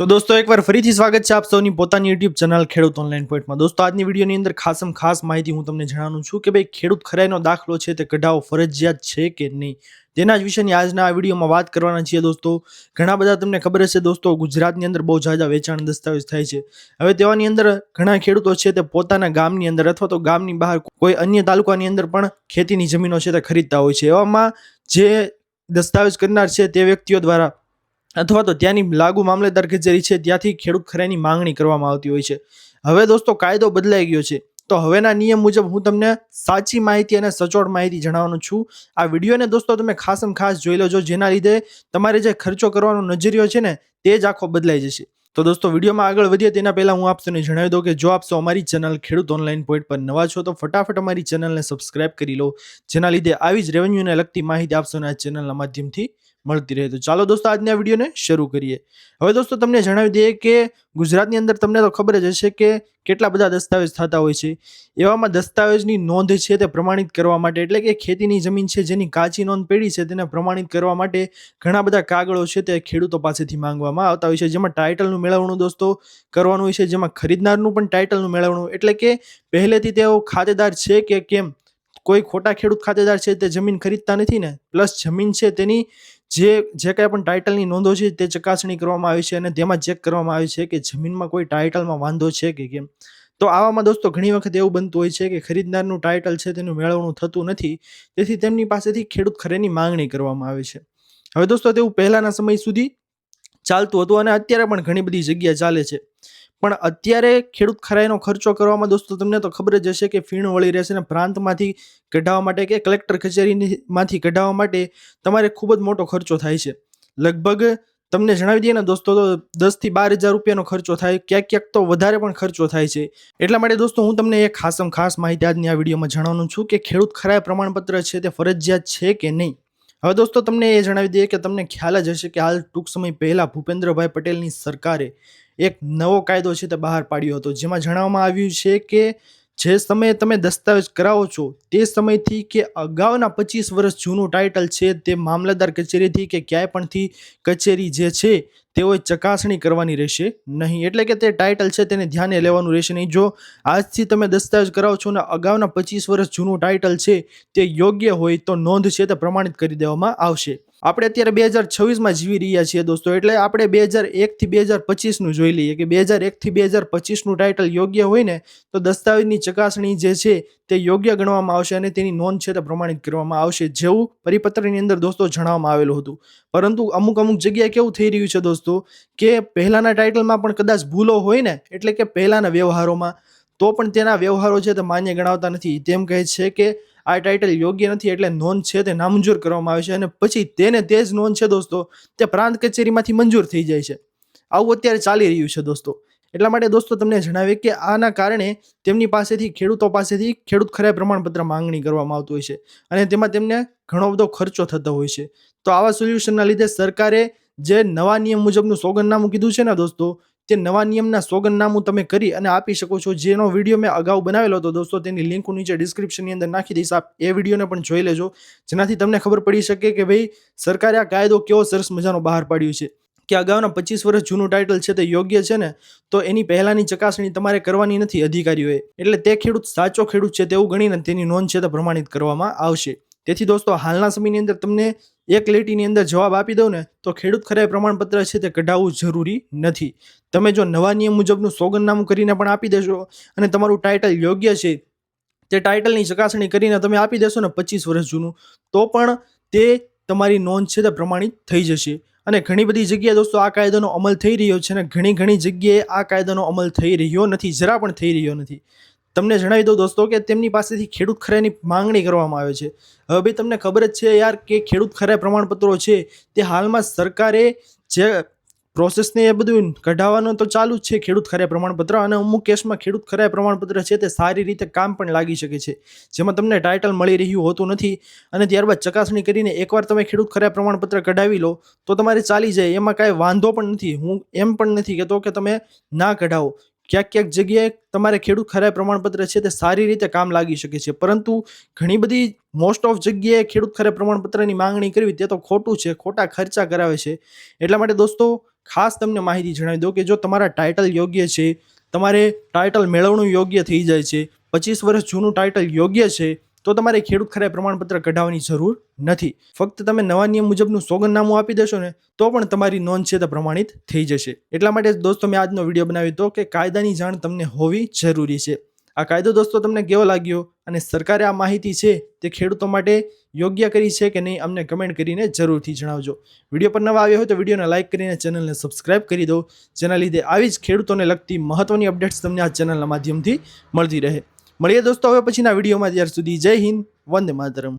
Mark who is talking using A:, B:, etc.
A: તો દોસ્તો એકવાર ફરીથી સ્વાગત છે આપ સૌની પોતાની YouTube ચેનલ ખેડૂત ઓનલાઈન પોઈન્ટમાં। દોસ્તો આજની વિડીયોની અંદર ખાસ માહિતી હું તમને જણાવું છું કે ભાઈ ખેડૂત ખરાઈનો દાખલો છે તે કઢાવવો ફરજિયાત છે કે નહીં, તેના જ વિશેની આજના આ વિડીયોમાં વાત કરવાના છીએ દોસ્તો। ઘણા બધા તમને ખબર હશે દોસ્તો, ગુજરાતની અંદર બહુ ઝાઝા વેચાણ દસ્તાવેજ થાય છે। હવે તેવાની અંદર ઘણા ખેડૂતો છે તે પોતાના ગામની અંદર અથવા તો ગામની બહાર કોઈ અન્ય તાલુકાની અંદર પણ ખેતીની જમીનો છે તે ખરીદતા હોય છે। એવામાં જે દસ્તાવેજ કરનાર છે તે વ્યક્તિઓ દ્વારા અથવા તો ત્યાંની લાગુ મામલેદાર કચેરી છે ત્યાંથી ખેડૂત ખરાઈની માંગણી કરવામાં આવતી હોય છે। હવે દોસ્તો કાયદો બદલાઈ ગયો છે, તો હવેના નિયમ મુજબ હું તમને સાચી માહિતી અને સચોટ માહિતી જણાવવાનું છું। આ વિડીયોને દોસ્તો તમે ખાસ જોઈ લેજો, જેના લીધે તમારે જે ખર્ચો કરવાનો નજરિયો છે ને તે જ આખો બદલાઈ જશે। તો દોસ્તો વિડીયોમાં આગળ વધીએ તેના પહેલા હું આપને જણાવી દઉં કે જો આપ સૌ અમારી ચેનલ ખેડૂત ઓનલાઈન પોઈન્ટ પર નવા છો તો ફટાફટ અમારી ચેનલને સબસ્ક્રાઇબ કરી લો, જેના લીધે આવી જ રેવન્યુને લગતી માહિતી આપ સૌને આ ચેનલના માધ્યમથી મળતી રહે। તો ચાલો દોસ્તો આજના વિડીયોને શરૂ કરીએ। હવે દોસ્તો તમને જણાવી દઈએ કે ગુજરાતની અંદર તમને તો ખબર જ હશે કે કેટલા બધા દસ્તાવેજ થતા હોય છે। એવામાં દસ્તાવેજની નોંધ છે તે પ્રમાણિત કરવા માટે, એટલે કે ખેતીની જમીન છે જેની કાચી નોંધ પડી છે તેને પ્રમાણિત કરવા માટે ઘણા બધા કાગળો છે તે ખેડૂતો પાસેથી માંગવામાં આવતા હોય છે, જેમાં ટાઇટલનું મેળવણું દોસ્તો કરવાનું હોય છે, જેમાં ખરીદનારનું પણ ટાઇટલનું મેળવણું, એટલે કે પહેલેથી તેઓ ખાતેદાર છે કે કેમ। કોઈ ખોટા ખેડૂત ખાતેદાર છે તે જમીન ખરીદતા નથી ને, પ્લસ જમીન છે તેની જે કાંઈ પણ ટાઇટલની નોંધો છે તે ચકાસણી કરવામાં આવી છે અને તેમાં ચેક કરવામાં આવે છે કે જમીનમાં કોઈ ટાઇટલમાં વાંધો છે કે કેમ। તો આવામાં દોસ્તો ઘણી વખત એવું બનતું હોય છે કે ખરીદનારનું ટાઇટલ છે તેનું મેળવણું થતું નથી, તેથી તેમની પાસેથી ખેડૂત ખરાઈની માંગણી કરવામાં આવે છે। હવે દોસ્તો તેવું પહેલાના સમય સુધી ચાલતું હતું અને અત્યારે પણ ઘણી બધી જગ્યાએ ચાલે છે, પણ અત્યારે ખેડૂત ખરાઈનો ખર્ચો કરવામાં દોસ્તો તમને તો ખબર જ હશે કે ફીણ વળી રહેશે અને પ્રાંતમાંથી કઢાવવા માટે કે કલેક્ટર કચેરીમાંથી કઢાવવા માટે તમારે ખૂબ જ મોટો ખર્ચો થાય છે। લગભગ તમને જણાવી દઈએ ને દોસ્તો તો 10 થી 12 હજાર રૂપિયાનો ખર્ચો થાય, ક્યાંક તો વધારે પણ ખર્ચો થાય છે। એટલા માટે દોસ્તો હું તમને એક ખાસ માહિતી આજની આ વિડીયોમાં જણાવવાનું છું કે ખેડૂત ખરાઈ પ્રમાણપત્ર છે તે ફરજિયાત છે કે નહીં। હવે દોસ્તો તમને એ જણાવી દઈએ કે તમને ખ્યાલ જ હશે કે હાલ ટૂંક સમય પહેલા ભૂપેન્દ્રભાઈ પટેલની સરકારે એક નવો કાયદો છે તે બહાર પાડ્યો હતો, જેમાં જણાવવામાં આવ્યું છે કે જે સમયે તમે દસ્તાવેજ કરાવો છો તે સમયથી કે અગાઉના 25 વર્ષ જૂનું ટાઇટલ છે તે મામલતદાર કચેરીથી કે ક્યાંય પણથી કચેરી જે છે તેઓએ ચકાસણી કરવાની રહેશે નહીં, એટલે કે તે ટાઇટલ છે તેને ધ્યાને લેવાનું રહેશે નહીં। જો આજથી તમે દસ્તાવેજ કરાવો છો અને અગાઉના 25 વર્ષ જૂનું ટાઇટલ છે તે યોગ્ય હોય તો નોંધ છે તે પ્રમાણિત કરી દેવામાં આવશે। આપણે અત્યારે 2026માં જીવી રહ્યા છીએ દોસ્તો, એટલે આપણે 2001 થી 2025નું જોઈ લઈએ કે 2001 થી 2025નું ટાઇટલ યોગ્ય હોય ને તો દસ્તાવેજની ચકાસણી જે છે તે યોગ્ય ગણવામાં આવશે અને તેની નોંધ છે તે પ્રમાણિત કરવામાં આવશે, જેવું પરિપત્રની અંદર દોસ્તો જણાવવામાં આવેલું હતું। પરંતુ અમુક જગ્યાએ કેવું થઈ રહ્યું છે દોસ્તો કે પહેલાના ટાઇટલમાં પણ કદાચ ભૂલો હોય ને, એટલે કે પહેલાના વ્યવહારોમાં, તો પણ તેના વ્યવહારો છે તે માન્ય ગણાવતા નથી। તેમ કહે છે કે આ ટાઇટલ યોગ્ય નથી એટલે નોંધ છે તે નામંજૂર કરવામાં આવે છે અને પછી તે જ નોંધ છે દોસ્તો તે પ્રાંત કચેરીમાંથી મંજૂર થઈ જાય છે। આવું અત્યારે ચાલી રહ્યું છે દોસ્તો। એટલા માટે દોસ્તો તમને જણાવીએ કે આના કારણે તેમની પાસેથી ખેડૂતો પાસેથી ખેડૂત ખરાઈ પ્રમાણપત્ર માંગણી કરવામાં આવતું હોય છે અને તેમાં તેમને ઘણો બધો ખર્ચો થતો હોય છે। તો આવા સોલ્યુશનના લીધે સરકારે જે નવા નિયમ મુજબનું સોગંદનામું કીધું છે ને દોસ્તો, તે નવા નિયમના સોગંદનામું તમે કરી અને આપી શકો છો, જેનો વિડીયો મેં અગાઉ બનાવેલો હતો દોસ્તો, તેની લિંક હું નીચે ડિસ્ક્રિપ્શનની અંદર નાખી દઈશ, આપ એ વિડીયોને પણ જોઈ લેજો, જેનાથી તમને ખબર પડી શકે કે ભાઈ સરકારે આ કાયદો કેવો સરસ મજાનો બહાર પાડ્યો છે કે અગાઉના 25 વર્ષ જૂનું ટાઇટલ છે તે યોગ્ય છે ને તો એની પહેલાની ચકાસણી તમારે કરવાની નથી અધિકારીઓએ, એટલે તે ખેડૂત સાચો ખેડૂત છે તેવું ગણીને તેની નોંધ છે તે પ્રમાણિત કરવામાં આવશે। તેથી દોસ્તો હાલના સમયની અંદર તમને એક લીટીની અંદર જવાબ આપી દઉં ને તો ખેડૂત ખરાઈ પ્રમાણપત્ર છે તે કઢાવવું જરૂરી નથી। તમે જો નવા નિયમ મુજબનું સોગંદનામું કરીને પણ આપી દેશો અને તમારું ટાઇટલ યોગ્ય છે, તે ટાઇટલની ચકાસણી કરીને તમે આપી દેશો ને 25 વર્ષ જૂનું, તો પણ તે તમારી નોંધ છે તે પ્રમાણિત થઈ જશે। અને ઘણી બધી જગ્યાએ દોસ્તો આ કાયદાનો અમલ થઈ રહ્યો છે અને ઘણી જગ્યાએ આ કાયદાનો અમલ થઈ રહ્યો નથી, જરા પણ થઈ રહ્યો નથી। તમને જણાવી દઉં દોસ્તો કે તેમની પાસેથી ખેડૂત ખરાઈની માંગણી કરવામાં આવે છે। હવે ભાઈ તમને ખબર જ છે યાર કે ખેડૂત ખરાઈ પ્રમાણપત્રો છે તે હાલમાં સરકારે જે પ્રોસેસને એ બધું કઢાવવાનું તો ચાલુ જ છે ખેડૂત ખરાઈ પ્રમાણપત્ર, અને અમુક કેસમાં ખેડૂત ખરાઈ પ્રમાણપત્ર છે તે સારી રીતે કામ પણ લાગી શકે છે, જેમાં તમને ટાઇટલ મળી રહ્યું હોતું નથી અને ત્યારબાદ ચકાસણી કરીને એકવાર તમે ખેડૂત ખરાઈ પ્રમાણપત્ર કઢાવી લો તો તમારે ચાલી જાય, એમાં કાંઈ વાંધો પણ નથી। હું એમ પણ નથી કહેતો કે તમે ના કઢાવો, ક્યાંક જગ્યાએ તમારે ખેડૂત ખરાઈ પ્રમાણપત્ર છે તે સારી રીતે કામ લાગી શકે છે, પરંતુ ઘણી બધી મોસ્ટ ઓફ જગ્યાએ ખેડૂત ખરાઈ પ્રમાણપત્રની માંગણી કરવી તે તો ખોટું છે, ખોટા ખર્ચા કરાવે છે. એટલા માટે દોસ્તો ખાસ તમને માહિતી જણાવી દઉં કે જો તમારા ટાઇટલ યોગ્ય છે, તમારે ટાઇટલ મેળવણું યોગ્ય થઈ જાય છે, 25 વર્ષ જૂનું ટાઇટલ યોગ્ય છે, તો તમારે ખેડૂત ખરાઈ પ્રમાણપત્ર કઢાવવાની જરૂર નથી. ફક્ત તમે નવા નિયમ મુજબનું સોગંદનામું આપી દેશો ને તો પણ તમારી નોંધ છે તે પ્રમાણિત થઈ જશે. એટલા માટે દોસ્તો મેં આજનો વિડીયો બનાવ્યો હતો કે કાયદાની જાણ તમને હોવી જરૂરી છે. આ કાયદો દોસ્તો તમને કેવો લાગ્યો અને સરકારે આ માહિતી છે તે ખેડૂતો માટે યોગ્ય કરી છે કે નહીં અમને કમેન્ટ કરીને જરૂરથી જણાવજો. વિડીયો પર નવા આવ્યો હોય તો વિડીયોને લાઇક કરીને ચેનલને સબસ્ક્રાઇબ કરી દો, જેના લીધે આવી જ ખેડૂતોને લગતી મહત્વની અપડેટ્સ તમને આ ચેનલના માધ્યમથી મળતી રહે. મળીએ દોસ્તો હવે પછીના વિડીયોમાં. ત્યાર સુધી જય હિન્દ, વંદે માતરમ.